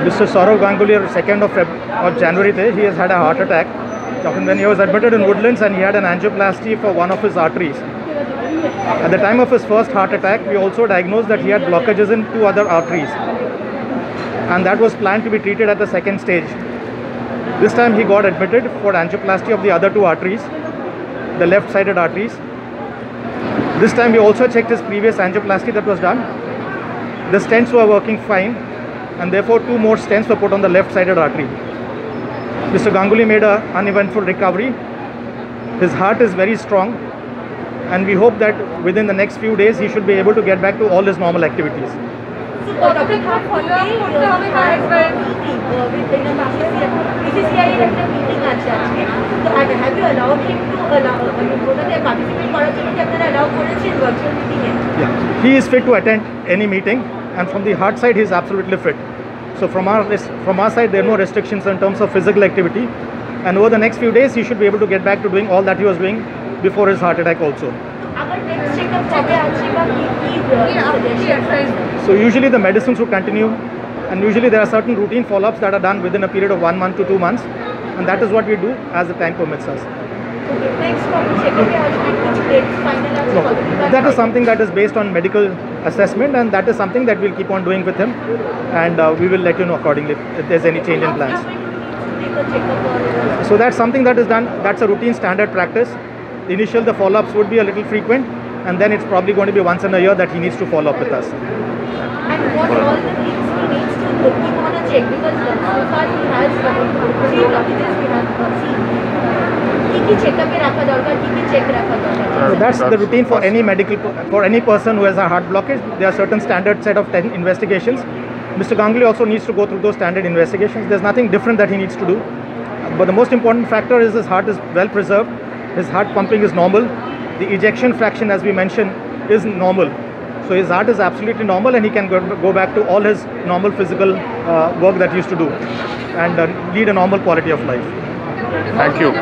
Mr. Saurav Ganguly, 2nd of January, he has had a heart attack when he was admitted in Woodlands, and he had an angioplasty for one of his arteries. At the time of his first heart attack, we also diagnosed that he had blockages in 2 other arteries, and that was planned to be treated at the 2nd stage. This time he got admitted for angioplasty of the other 2 arteries, the left-sided arteries. This time we also checked his previous angioplasty that was done. The stents were working fine, and therefore 2 more stents were put on the left-sided artery. Mr. Ganguly made an uneventful recovery. His heart is very strong, and we hope that within the next few days he should be able to get back to all his normal activities. So, Dr. Khan, have you allowed him to participate virtual meeting? Yeah, he is fit to attend any meeting, and from the heart side he is absolutely fit. So from our side there are no restrictions in terms of physical activity, and over the next few days he should be able to get back to doing all that he was doing before his heart attack also. So usually the medicines would continue, and usually there are certain routine follow-ups that are done within a period of 1 month to 2 months, and that is what we do as the time permits us. That is something that is based on medical assessment, and that is something that we'll keep on doing with him, and we will let you know accordingly if there's any change in plans. So that's something that is done. That's a routine standard practice. Initially the follow-ups would be a little frequent, and then it's probably going to be once in a year that he needs to follow up with us. And what all the things he needs to keep on a check, because so far he has 3 blockages we have seen. That's the routine for any person who has a heart blockage. There are certain standard set of 10 investigations. Mr. Ganguly also needs to go through those standard investigations. There's nothing different that he needs to do. But the most important factor is his heart is well preserved. His heart pumping is normal. The ejection fraction, as we mentioned, is normal. So his heart is absolutely normal, and he can go back to all his normal physical work that he used to do, and lead a normal quality of life. Thank you.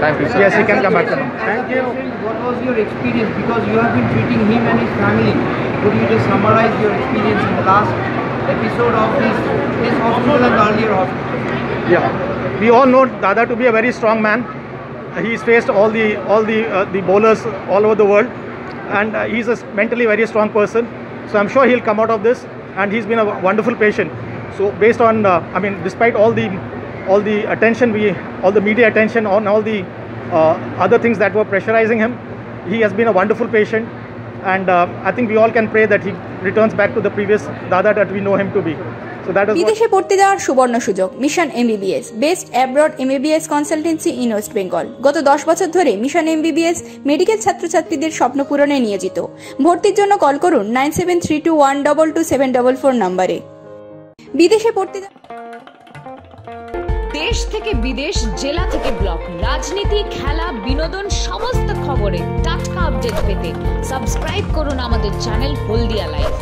Thank you, sir. Yes, he can come back. Thank you. What was your experience? Because you have been treating him and his family. Could you just summarize your experience in the last episode of his hospital and earlier hospital? Yeah, we all know Dada to be a very strong man. He's faced all the bowlers all over the world, and he's a mentally very strong person. So I'm sure he'll come out of this, and he's been a wonderful patient. So based on, despite all the attention, all the media attention on all the other things that were pressurizing him, he has been a wonderful patient, and I think we all can pray that he returns back to the previous Dada that we know him to be. So that is বিদেশে পড়তে যাওয়ার সুবর্ণ সুযোগ। Mission MBBS, best abroad MBBS consultancy in West Bengal. গত 10 বছর ধরে mission MBBS medical ছাত্রছাত্রীদের স্বপ্ন পূরণে নিয়োজিত। ভর্তির জন্য কল করুন 9732122744 নম্বরে। বিদেশে পড়তে দেশ থেকে বিদেশ, জেলা থেকে ব্লক, রাজনীতি, খেলা, বিনোদন সমস্ত খবরে টাটকা আপডেট পেতে সাবস্ক্রাইব করুন আমাদের চ্যানেল হলদিয়া লাইভ।